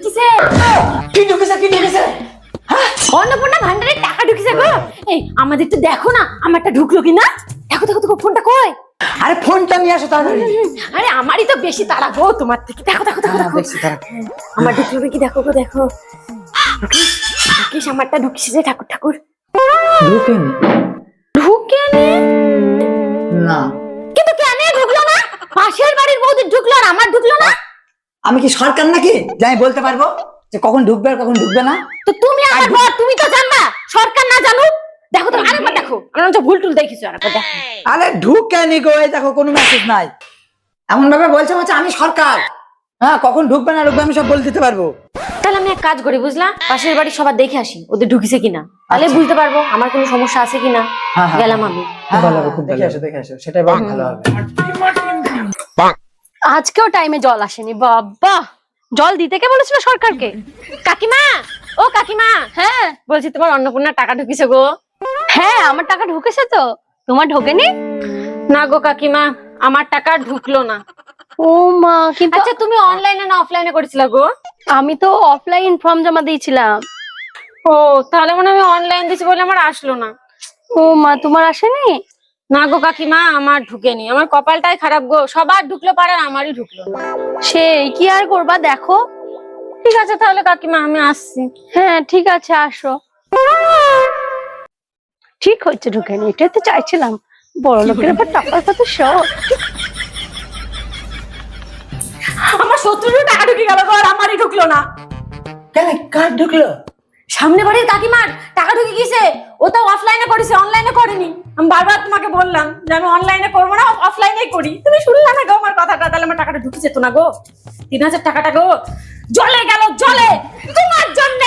ঢুকিছে। কি ঢুকেছে? অন্নপূর্ণা ভান্ডারে টাকা ঢুকিছে গো। এই আমাদের তো দেখো না আমারটা ঢুকলো কিনা। দেখো দেখো দেখো ফোনটা কই। আরে ফোনটা নিয়ে আসো তাড়াতাড়ি। আরে আমারই তো বেশি তাড়া গো তোমার থেকে। দেখো দেখো দেখো দেখো দেখছি তারা। আমার ঢুকলো নাকি দেখো গো দেখো। ঢুকিস আমারটা ঢুকিছে যে ঠাকুর ঠাকুর। ঢুকেনি ঢুকেনি না। কিন্তু কেন ঢুকলো না? পাশের বাড়ির বৌদি ঢুকলো আর আমার ঢুকলো না। আমি কি সরকার নাকি যে আমি বলতে পারবো যে কখন ঢুকবে আর কখন ঢুকবে না? তো তুমি আমার বর, তুমি তো জানবা, সরকার না জানুক। দেখো তো আরেকবার দেখো, আমরা তো ভুল টুল দেখিছো আরেকবার দেখো। আরে ঢুকেনি গো, এই দেখো কোনো মেসেজ নাই। এমন ভাবে বলছে মাঝে আমি সরকার। হ্যাঁ, কখন ঢুকবে না ঢুকবে আমি সব বলে দিতে পারবো। তাহলে আমি এক কাজ করি বুঝলা, পাশের বাড়ি সবার দেখে আসি ওদের ঢুকিছে কিনা, তাহলে বুঝতে পারবো আমার কোনো সমস্যা আছে কিনা। গেলাম আমি। ভালো হবে, খুব ভালো হবে। দেখে আসো সেটাই বরং ভালো হবে। আজকেও টাইমে জল আসেনি বাবা। জল দিতে কে বলেছিল সরকারকে? কাকিমা, ও কাকিমা, হ্যাঁ বলছি তোমার অন্নপূর্ণার টাকা ঢুকিছে গো। হ্যাঁ, আমার টাকা ঢুকেছে তো, তোমার ঢোকেনি? না গো কাকিমা, আমার টাকা ঢুকলো না। ও মা, কিন্তু আচ্ছা তুমি অনলাইনে না অফলাইনে করেছিলা গো? আমি তো অফলাইন ফর্ম জমা দিয়েছিলাম। ও তাহলে মনে হয় আমি অনলাইন দিয়েছি বলে আমার আসলো না। ও মা, তোমার আসেনি? না গো কাকিমা, আমার ঢুকেনি। আমার কপালটাই খারাপ গো, সবার ঢুকলো পারে আর আমারই ঢুকলো না। সেই কি আর করবা, দেখো। ঠিক আছে তাহলে কাকিমা আমি আসছি। হ্যাঁ ঠিক আছে, আসো। ঠিক হচ্ছে ঢুকেনি, এটাই তো চাইছিলাম। বড় লোকের উপর টাকার কত শখ। আমার শত্রুরও টাকা ঢুকে গেল গো আর আমারই ঢুকলো না। কেন, কার ঢুকলো? সামনে বাড়ির কাকিমার টাকা ঢুকে গেছে। ও তো অফলাইনে করেছে, অনলাইনে করেনি। আমি বারবার তোমাকে বললাম যে আমি অনলাইনে করবো না, অফলাইনে করি। তুমি শুনলে না গো আমার কথাটা, তাহলে আমার টাকাটা ঢুকে যেত না গো। 3000 টাকাটা গো জলে গেল, জলে তোমার জন্য।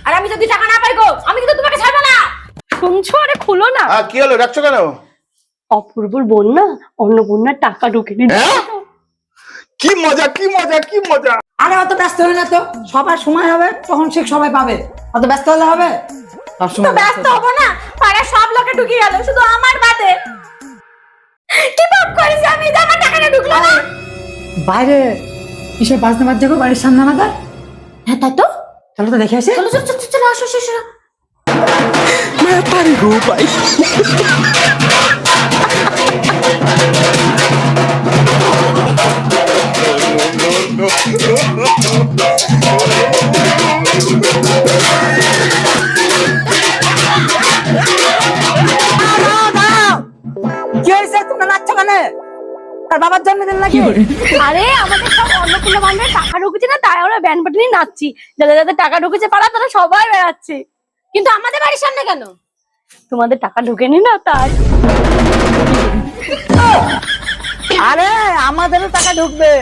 আর আমি যদি টাকা না পাই গো, আমি কিন্তু তোমাকে ছাড়বো না। শুনছো? আরে খুলো না। কি হলো, ডাকছো কেন? অপূর্বর বোন না, অন্নপূর্ণার টাকা ঢুকেনি। কি মজা কি মজা কি মজা! আরে অত ব্যস্ত হলে না তো, সবার সময় হবে তখন সে সবাই পাবে। অত ব্যস্ত হলে হবে? সব তো সময় ব্যস্ত হবো না, পাড়ার সব লোকে ঢুকে গেল, শুধু আমার বাদে। কি পাপ করেছি আমি যে আমার টাকাটা ঢুকলো না? বাইরে কিসের বাজনা বাজছে গো বাড়ির সামনে আমাদের? হ্যাঁ তাই তো। চলো তো দেখে আসি। চলো চলো চলো চলো, আসো আসো আসো। কি হয়েছে, তোমরা নাচছো কেন? তার বাবার জন্মদিন নাকি? আরে আমাদের সব অন্নপূর্ণা ভান্ডারে টাকা ঢুকেছে না, তাই আমরা ব্যান্ড পার্টি নিয়ে নাচছি। যাদের যাদের টাকা ঢুকেছে পাড়া, তারা সবাই বেড়াচ্ছে। কিন্তু আমাদের বাড়ির সামনে কেন? তোমাদের টাকা ঢুকেনি না, তাই। আরে আমাদেরও টাকা ঢুকবে,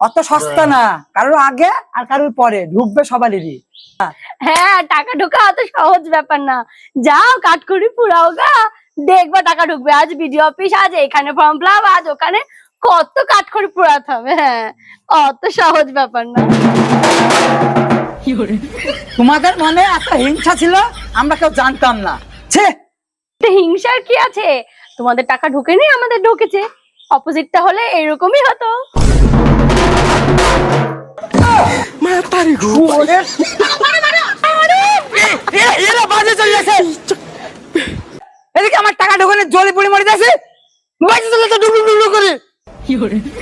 অত সস্তা না। কারোর আগে আর কারোর পরে ঢুকবে সবারই। হ্যাঁ, টাকা ঢোকা অত সহজ ব্যাপার না। যাও কাঠকুড়ি পুরাও গা, দেখবা টাকা ঢুকবে। আজ বিডিও অফিস, আজ এখানে ফর্ম ফিল আপ, আজ ওখানে কত কাঠকুড়ি পুরাতে হবে। হ্যাঁ, অত সহজ ব্যাপার না। তোমাদের মনে একটা হিংসা ছিল, আমরা কেউ জানতাম না। ছে, তো হিংসার কি আছে? তোমাদের টাকা ঢুকেনি, আমাদের ঢুকেছে। অপোজিটটা হলে এরকমই হতো। এরা বাজে চলে গেছে। এদিকে আমার টাকা ঢুকানো জলে পড়ে মরে যাচ্ছে, বাজে চলে তো ডুবু ডুবু করে।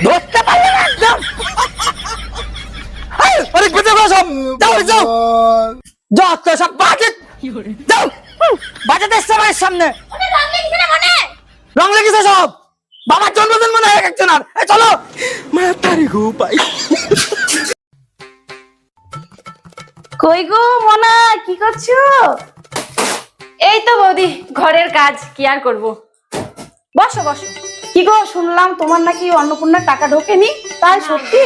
ধরতে পারলে না একদম। অনেক বেঁচে গো সব। যাও যাও যত সব বাজে, যাও বাজে দেখছে আমার সামনে। রং লেগেছে সব, বাবার জন্মদিন মনে হয় একজন। আর চলো কই গো মনা, কি করছো? এই তো বৌদি, ঘরের কাজ কি আর করব। বসো বসো। কি গো, শুনলাম তোমার নাকি অন্নপূর্ণার টাকা ঢোকেনি, তাই সত্যি?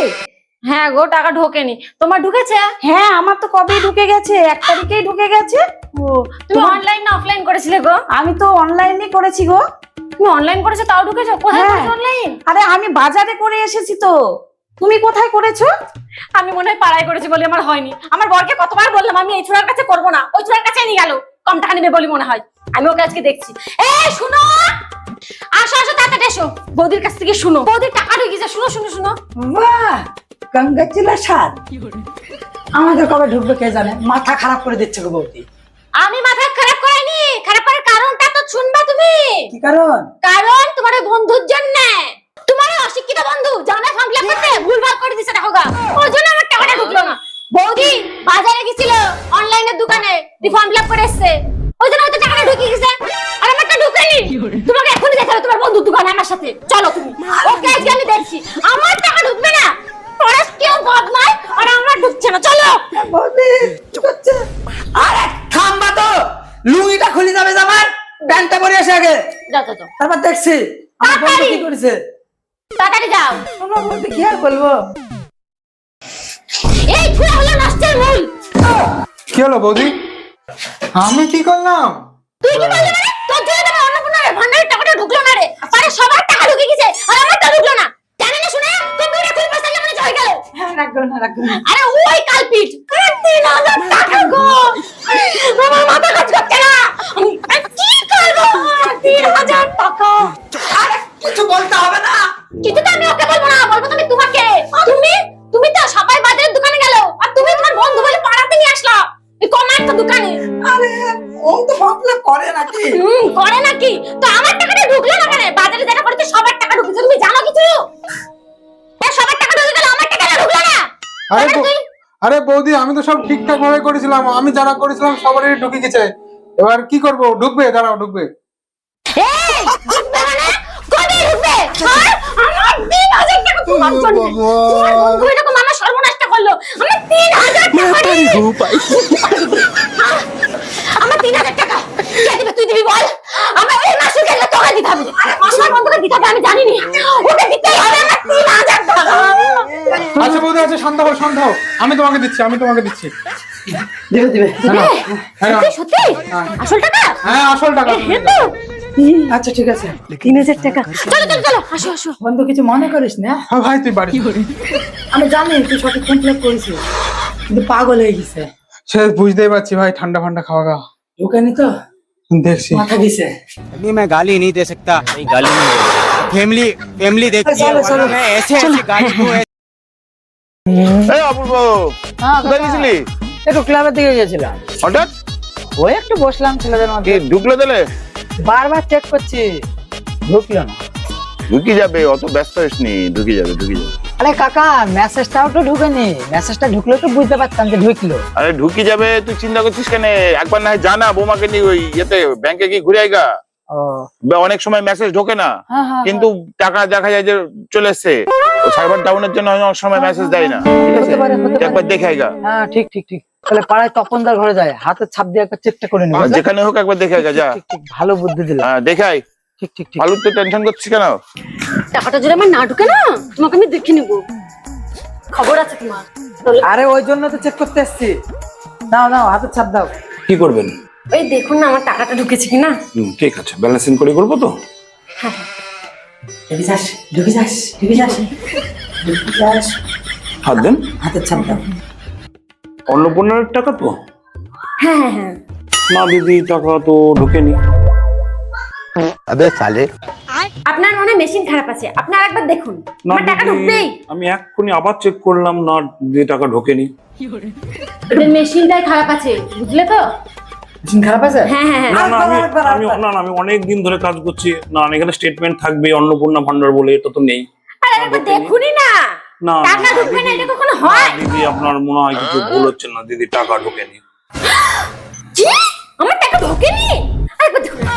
হ্যাঁ গো, টাকা ঢোকেনি। তোমার ঢুকেছে? হ্যাঁ, আমার তো কবেই ঢুকে গেছে, 1 তারিখেই ঢুকে গেছে। ও, তুমি অনলাইন না অফলাইন করেছিলে গো? আমি তো অনলাইনে করেছি গো। তুমি অনলাইন করেছো তাও ঢুকেছো? কোথায় হ্যাঁ। করেছো অনলাইন? আরে আমি বাজারে করে এসেছি তো। তুমি কোথায় করেছো? আমি মনে হয় পাড়ায় করেছি বলে আমার হয়নি। আমার বরকে কতবার বললাম আমি এই ছোড়ার কাছে করবো না, ওই ছোড়ার কাছে নিয়ে গেল, কম টাকা নেবে বলে মনে হয়। আমি ওকে আজকে দেখছি। এই শুনো, আসো আসো তাড়াতাড়ি এসো, বৌদির কাছ থেকে শুনো। বৌদির টাকা ঢুকে গেছে, শুনো শুনো শুনো। বাহ, কংগ্রাচুলেশন। আমাদের কবে ঢুকবে কে জানে, মাথা খারাপ করে দিচ্ছে গো বৌদি। আমি মাথা খারাপ করিনি, খারাপ করার কারণটা তো শুনবা তুমি। কি কারণ? কারণ তোমার ওই বন্ধুর জন্য। তোমার ওই অশিক্ষিত বন্ধু জানা ফর্ম ফিল করতে ভুলভাল করে দিছে দেখো গা, ওর জন্য আমার টাকাটা ঢুকলো না। বৌদি বাজারে গেছিল অনলাইনের দোকানে, দি ফর্ম ফিল করে এসেছে, ওই জন্য ওদের টাকাটা ঢুকে গেছে, আর আমারটা ঢুকেনি। তোমাকে এখনই দেখাবো তোমার বন্ধুর দোকানে আমার সাথে, চলো তুমি। ওকে আজকে আমি দেখছি, আমার টাকা ঢুকবে না, পরেশ কেউ বদমাই, আর আমার ঢুকছে না, চলো। বৌদি কি করছে? আরে থামবা তো, লুঙ্গিটা খুলে যাবে জামার, প্যান্টটা পরে আসে আগে, যাও যাও যাও, তারপর দেখছি আমার বন্ধু কি করেছে। তাড়াতাড়ি যাও। আমার বৌদি কি আর বলবো। এই ছুড়া হলো নষ্টের মূল। কি হলো বৌদি? আমি কি করলাম? তুই কি বললি মানে? তোর জন্য তোমার অন্নপূর্ণার ভান্ডারের টাকাটা ঢুকলো না রে, আরে সবার টাকা ঢুকে গেছে আর আমারটা ঢুকলো না, জানি না শুনে কম্পিউটার খুলে বসালে মানে জয় গেল। হ্যাঁ, রাখবো না, রাখবো না। আরে ওই কালপিট 3000 টাকা গো, আমার মাথা কাজ করছে না, আমি কি করবো? 3000 টাকা। আরে কিছু বলতে হবে না। কিছু তো আমি ওকে বলবো না, বলবো তুমি তোমাকে। তুমি তো সবাই বাজারের দোকানে গেল, আর তুমি তোমার বন্ধু বলে পাড়াতে নিয়ে আসলা এই কম একটা দোকানে। আরে ও তো ভাবলে করে নাকি? করে নাকি? তো আমার টাকাটা ঢুকলো না কেন? বাজারে যেটা করেছে সবার টাকা ঢুকেছে, তুমি জানো কিছু? সবার টাকা ঢুকে গেল, আমার টাকাটা ঢুকলো না। আরে তাহলে তুই আরে বৌদি, আমি তো সব ঠিকঠাক ভাবে করেছিলাম, আমি যারা করেছিলাম সবারই ঢুকে গেছে। এবার কি করব? ঢুকবে, দাঁড়াও ঢুকবে। এই ঢুকবে মানে কবে ঢুকবে? আর আমার 3000 টাকা তোমার জন্য। তোমার বন্ধু এরকম আমার সর্বনাশটা করলো, আমার 3000 টাকা আমার 3000 টাকা কে দিবে? তুই দিবি বল। আমার এই মাসে গেলে তোকে দিতে হবে। আরে মাসের বন্ধুকে দিতে হবে আমি জানি না, ওকে দিতেই হবে আমার 3000 টাকা। আচ্ছা বৌদি, আচ্ছা শান্ত হও, শান্ত হও, আমি তোমাকে দিচ্ছি, আমি তোমাকে দিচ্ছি। দিবে দিবে। হ্যাঁ সত্যি সত্যি আসল টাকা? হ্যাঁ, আসল টাকা। হে তো আচ্ছা ঠিক আছে। 3000 টাকা। চলো চলো চলো, আসো আসো। বন্ধু কিছু মনে করিস না। হ্যাঁ ভাই, তুই বাড়ি আমি জানি তুই সঠিক কমপ্লেন করেছিস, কিন্তু পাগল হয়ে গেছে। সে বুঝতেই পারছি ভাই, ঠান্ডা ঠান্ডা খাওয়া গা ঢুকেনি তো, দেখছি। মাথা গেছে। अभी मैं गाली नहीं दे सकता, नहीं गाली नहीं दे सकता। फैमिली देखती है, चलो, चलो। वरना मैं ऐसे गाली दूं। এই অপূর্ব, কোথায় গেছিলি? একটু ক্লাবের দিকে গেছিলাম, হঠাৎ ওই একটু বসলাম ছেলেদের কি মধ্যে, ঢুকলো দিলে? বারবার চেক করছি, ঢুকলো না। ঢুকি যাবে, অত ব্যস্ত হইসনি, ঢুকি যাবে ঢুকি যাবে। আরে কাকা, মেসেজটাও তো ঢুকেনি, মেসেজটা ঢুকলে তো বুঝতে পারতাম যে ঢুকলো। আরে ঢুকি যাবে, তুই চিন্তা করছিস কেন? একবার না হয় জানা বৌমাকে নিয়ে ওই ইয়েতে ব্যাংকে কি ঘুরে আইগা। ও অনেক সময় মেসেজ ঢোকে না, হ্যাঁ হ্যাঁ, কিন্তু টাকা দেখা যায় যে চলে এসছে। ও সার্ভার ডাউনের জন্য অনেক সময় মেসেজ দেয় না, ঠিক আছে? হতে পারে, হতে তুই একবার পারে। দেখে আইগা, হ্যাঁ ঠিক ঠিক ঠিক। তাহলে পাড়ায় তপনদার ঘরে যায়, হাতের ছাপ দিয়ে একবার চেকটা করে নিবি। যেখানে হোক একবার দেখে আইগা, যা। ঠিক ঠিক, ভালো বুদ্ধি দিলাম। হ্যাঁ, দেখে আই। ঠিক ঠিক ঠিক। ফালতু তো টেনশন করছিস কেন? টাকাটা যদি আমার না ঢুকে না, তোমাকে আমি দেখে নেবো, খবর আছে তোমার। আরে ওই জন্য তো চেক করতে এসেছি। নাও নাও, হাতের ছাপ দাও। কি করবেন? ওই দেখুন না আমার টাকাটা ঢুকেছে কিনা। ঠিক আছে, ব্যালেন্সিং করে করবো তো। ঢুকে যাস, ঢুকে যাস, ঢুকে যাস, ঢুকে যাস। হাত দেন। হাতের ছাপ দাও। অন্নপূর্ণার টাকা তো? হ্যাঁ হ্যাঁ হ্যাঁ। না দিদি, টাকা তো ঢোকেনি। আপনার মনে হয় মেশিন খারাপ আছে, আপনি আরেকবার দেখুন, না আমার টাকা দিদি, ঢুকবেই। আমি এক্ষুনি আবার চেক করলাম, না দিদি টাকা ঢোকেনি। ওদের মেশিনটাই খারাপ আছে, বুঝলে তো? মেশিন খারাপ আছে? হ্যাঁ হ্যাঁ হ্যাঁ। না না, আমি আরেকবার, আমি না না, আমি অনেক দিন ধরে কাজ করছি। না, এখানে স্টেটমেন্ট থাকবে অন্নপূর্ণা ভান্ডার বলে, এটা তো নেই। আরে একবার দেখুনই না, না না, টাকা ঢুকবে না, এটা কখনো হয়? দিদি আপনার মনে হয় কিছু ভুল হচ্ছে না, দিদি টাকা ঢোকেনি। কি? আমার টাকা ঢোকেনি? আরেকবার দেখুন না।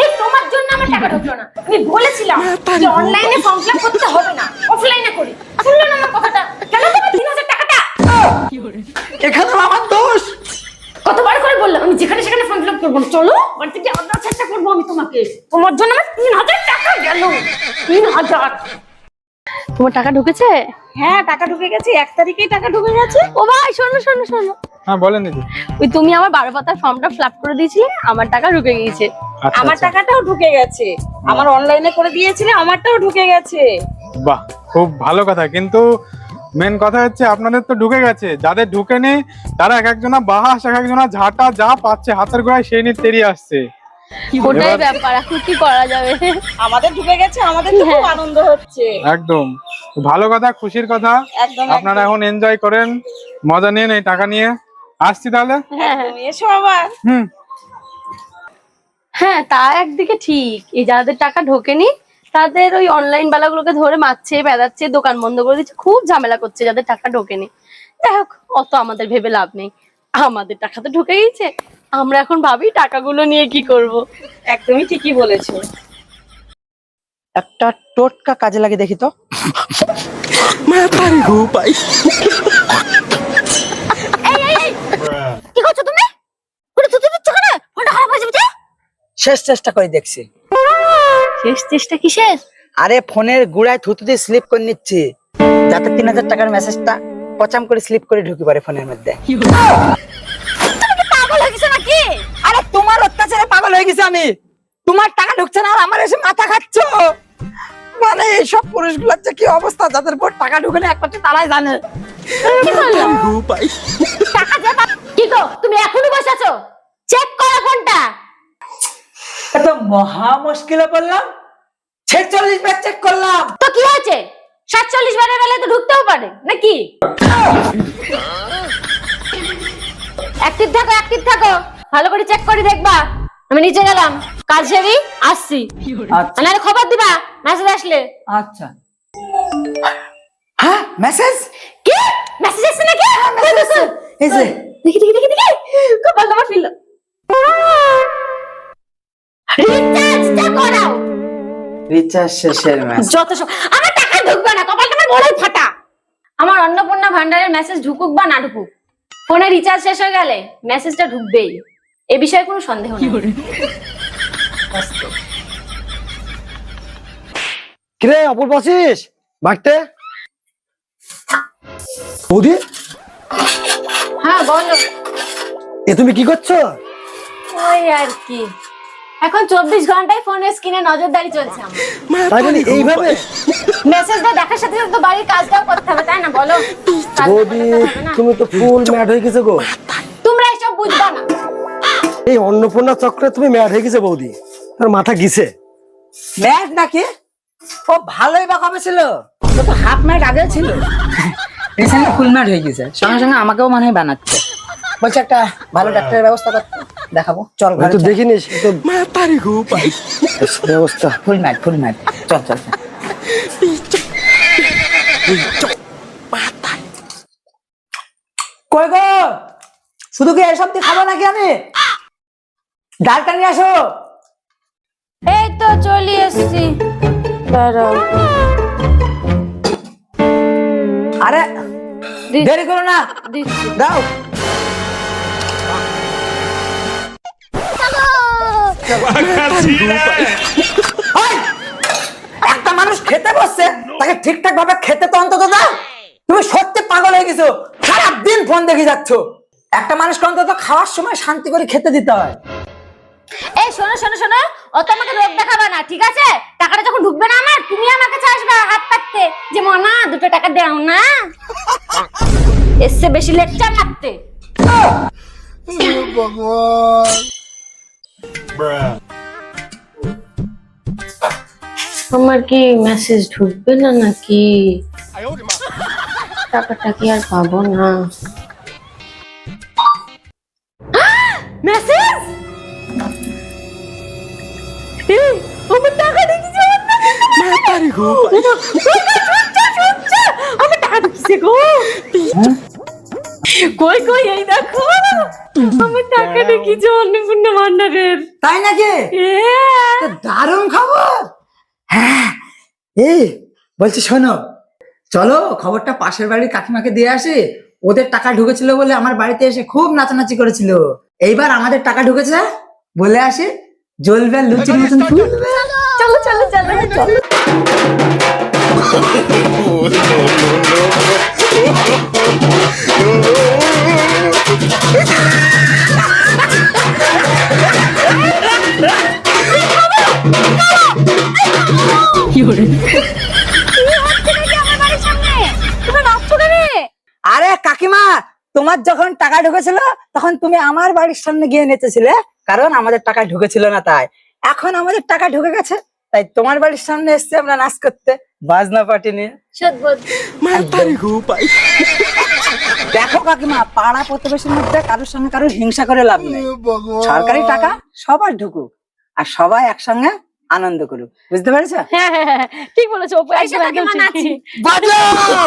এই তোমার জন্য আমার টাকা ঢুকলো না। আমি বলেছিলাম যে অনলাইনে ফর্ম ফিল আপ করতে হবে না, অফলাইনে করি। শুনলে না আমার কথাটা? কেন তোমার 3000 টাকাটা? এখানে আমার দোষ। কতবার করে বললাম আমি যেখানে সেখানে ফর্ম ফিল আপ করবো না। চলো বাড়ি থেকে আলাদা চেষ্টা করবো আমি তোমাকে। তোমার জন্য আমার 3000 টাকা গেল। 3000। তোমার টাকা ঢুকেছে? হ্যাঁ টাকা ঢুকে গেছে, 1 তারিখেই টাকা ঢুকে গেছে। ও ভাই শোনো শোনো শোনো, হ্যাঁ বলেন দিদি। ওই তুমি আমার 12 পাতার ফর্মটা ফিল আপ করে দিয়েছিলে, আমার টাকা ঢুকে গিয়েছে। আচ্ছা, আমার আচ্ছা। টাকাটাও ঢুকে গেছে, আমার অনলাইনে করে দিয়েছিলে, আমারটাও ঢুকে গেছে। বাহ, খুব ভালো কথা। কিন্তু মেন কথা হচ্ছে আপনাদের তো ঢুকে গেছে, যাদের ঢুকেনি তারা এক একজনা বাহাস, এক একজনা ঝাঁটা যা পাচ্ছে হাতের গোড়ায় সেই নিয়ে তেড়িয়ে আসছে। ওটাই ব্যাপার, এখন কি করা যাবে? আমাদের ঢুকে গেছে, আমাদের তো খুব আনন্দ হচ্ছে। একদম ভালো কথা, খুশির কথা। একদম আপনারা এখন এনজয় করেন, মজা নিয়ে নেই, টাকা নিয়ে আসছি তাহলে। তুমি এসো আবার। হুম। হ্যাঁ, তা একদিকে ঠিক, এই যাদের টাকা ঢোকেনি তাদের ওই অনলাইন বালাগুলোকে ধরে মারছে, বেড়াচ্ছে, দোকান বন্ধ করে দিচ্ছে, খুব ঝামেলা করছে যাদের টাকা ঢোকেনি। যাই হোক, অত আমাদের ভেবে লাভ নেই, আমাদের টাকা তো ঢুকে গেছে, আমরা এখন ভাবি টাকাগুলো নিয়ে কি করব। একদমই ঠিকই বলেছো। একটা টোটকা কাজে লাগে দেখি তো। কি করছো তুমি? পুরো থুতু দিচ্ছ কেন? ফোনটা খারাপ হয়ে যাবে। শেষ চেষ্টা করে দেখছি। শেষ চেষ্টা কিসের? আরে ফোনের গুড়ায় থুতু দিয়ে স্লিপ করে নিচ্ছি, যাতে 3000 টাকার মেসেজটা পচাম করে স্লিপ করে ঢুকে পড়ে ফোনের মধ্যে। পাগল হয়ে গেছো নাকি? আরে তোমার অত্যাচারে পাগল হয়ে গেছি আমি। তোমার টাকা ঢুকছে না আর আমার এসে মাথা খাচ্ছ। মানে এইসব পুরুষগুলোর যে কি অবস্থা, যাদের পর টাকা ঢুকে না একমাত্র তারাই জানে। কি করলাম? টাকা যে কি গো, তুমি এখনো বসে আছো? চেক করো ফোনটা। এত মহা মুশকিলে পড়লাম, 46 বার চেক করলাম। তো কি হয়েছে? 47 বারের বেলায় তো ঢুকতেও পারে নাকি? অ্যাক্টিভ থাকো, ভালো করে চেক করে দেখবা। আমি নিচে গেলাম, কাজ সেরি আসছি। আচ্ছা নাহলে খবর দিবা মেসেজ আসলে। আচ্ছা। হ্যাঁ মেসেজ, কি মেসেজ আসছে নাকি? এই যে দেখি কপাল তোমার ফিল। রিচার্জটা করাও। রিচার্জ শেষের মেসেজ। যত সব আমার টাকা ঢুকবে না, কপাল তোমার বড়ই ফাটা। আমার অন্নপূর্ণা ভান্ডারের মেসেজ ঢুকুক বা না ঢুকুক, ফোনে রিচার্জ শেষ হয়ে গেলে মেসেজটা ঢুকবেই, এ বিষয়ে কোনো সন্দেহ নেই। কিরে অপূর্ব আছিস বাড়তে? বৌদি হ্যাঁ বলো। এ তুমি কি করছো? ওই আর কি, এখন 24 ঘন্টায় ফোনের স্ক্রিনে নজরদারি চলছে আমার। তাই বলি এইভাবে? মেসেজটা দেখার সাথে সাথে তো বাড়ির কাজটাও করতে হবে, তাই না বলো? কাজ বৌদি করতে হবে না? তুমি তো ফুল ম্যাড হয়ে গেছো গো। তোমরা এসব বুঝবা না। এই অন্নপূর্ণা চক্রে তুমি ম্যাড হয়ে গেছো বৌদি, তার মাথা গিছে। ম্যাড নাকি? ও ভালোই বা কবে ছিল? ও তো হাফ ম্যাড আগে ছিল, রিসেন্টলি ফুল ম্যাড হয়ে গেছে। সঙ্গে সঙ্গে আমাকেও মনে হয় বানাচ্ছে। বলছে একটা ভালো ডাক্তারের ব্যবস্থা করতে, দেখাবো চল আমি ঘরে তো চল। দেখিনি তো ব্যবস্থা। ফুল ম্যাড চল চল চল। কই গো, শুধু কি এসব দিয়ে খাবো নাকি আমি? ডালটা নিয়ে আসো। এই তো চলে এসেছি, দাঁড়াও। আরে দেরি করো না, দিচ্ছি। দাও। ওই, একটা মানুষ খেতে বসছে, তাকে ঠিকঠাক ভাবে খেতে তো অন্তত দাও। তুমি সত্যি পাগল হয়ে গেছো, সারাদিন ফোন দেখে যাচ্ছ। একটা মানুষকে অন্তত খাওয়ার সময় শান্তি করে খেতে দিতে হয়। এই শোনো, অত আমাকে রোগ দেখাবে না, ঠিক আছে? টাকাটা যখন ঢুকবে না আমার, তুমি আমার কাছে আসবে হাত পাততে, যে মনা 2 টাকা দাও না। এসে বেশি লেকচার মারতে। আমার কি মেসেজ ঢুকবে না নাকি? টাকাটা কি আর পাবো না? মেসেজ! আমার টাকা ঢুকছে, আমার টাকা ঢুকছে গো। কই এই দেখো, আমার টাকা ঢুকিছে অন্নপূর্ণা ভান্ডারের। তাই নাকি? তো দারুণ খবর। হ্যাঁ, এই বলছি শোনো, চলো খবরটা পাশের বাড়ির কাকিমাকে দিয়ে আসি। ওদের টাকা ঢুকেছিল বলে আমার বাড়িতে এসে খুব নাচানাচি করেছিল। এইবার আমাদের টাকা ঢুকেছে বলে আসি, জ্বলবে লুচির মতন ফুলবে। চলো। আরে কাকিমা, তোমার যখন টাকা ঢুকেছিল তখন তুমি আমার বাড়ির সামনে গিয়ে নেচেছিলে, কারণ আমাদের টাকা ঢুকেছিল না তাই। এখন আমাদের টাকা ঢুকে গেছে, তাই তোমার বাড়ির সামনে এসছি আমরা নাচ করতে, বাজনা পার্টি নিয়ে। সদবোধ। দেখো কাকিমা, পাড়া প্রতিবেশীর মধ্যে কারোর সঙ্গে কারোর হিংসা করে লাভ নেই। সরকারি টাকা সবার ঢুকুক আর সবাই একসঙ্গে আনন্দ করুক, বুঝতে পেরেছো? হ্যাঁ হ্যাঁ হ্যাঁ, ঠিক বলেছো অপু, একদম একদম কাকিমা নাচি। ঠিক। বাজাও!